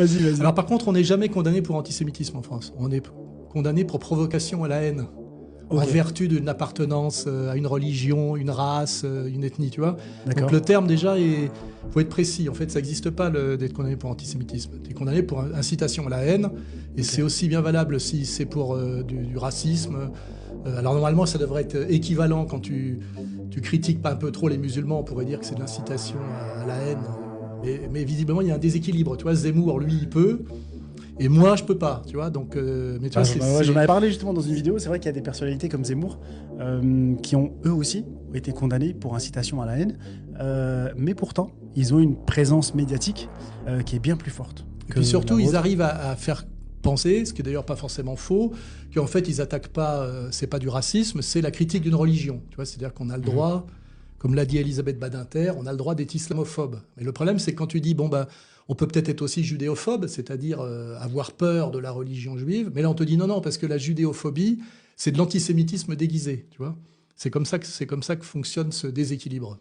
Vas-y, vas-y. Alors par contre, on n'est jamais condamné pour antisémitisme en France. On est condamné pour provocation à la haine. En Ok, vertu d'une appartenance à une religion, une race, une ethnie, tu vois. d'accord. Donc le terme déjà, il faut être précis. En fait, ça n'existe pas d'être condamné pour antisémitisme. Tu es condamné pour incitation à la haine, et Ok. c'est aussi bien valable si c'est pour du racisme. Alors normalement, ça devrait être équivalent quand tu critiques pas un peu trop les musulmans, on pourrait dire que c'est de l'incitation à la haine. Mais visiblement, il y a un déséquilibre. Tu vois, Zemmour, lui, il peut. Et moi, je peux pas, tu vois. Donc, mais tu vois, Ouais, j'en avais parlé justement dans une vidéo. C'est vrai qu'il y a des personnalités comme Zemmour qui ont eux aussi été condamnés pour incitation à la haine, mais pourtant ils ont une présence médiatique qui est bien plus forte. Et Que puis surtout, la ils vôtre. arrivent à faire penser, ce qui est d'ailleurs pas forcément faux, qu'en fait, ils attaquent pas, c'est pas du racisme, c'est la critique d'une religion. Tu vois, c'est-à-dire qu'on a le droit, comme l'a dit Elisabeth Badinter, on a le droit d'être islamophobe. Mais le problème, c'est que quand tu dis, bon, ben, on peut peut-être être aussi judéophobe, c'est-à-dire avoir peur de la religion juive, mais là, on te dit non, non, parce que la judéophobie, c'est de l'antisémitisme déguisé, tu vois. C'est comme ça que fonctionne ce déséquilibre.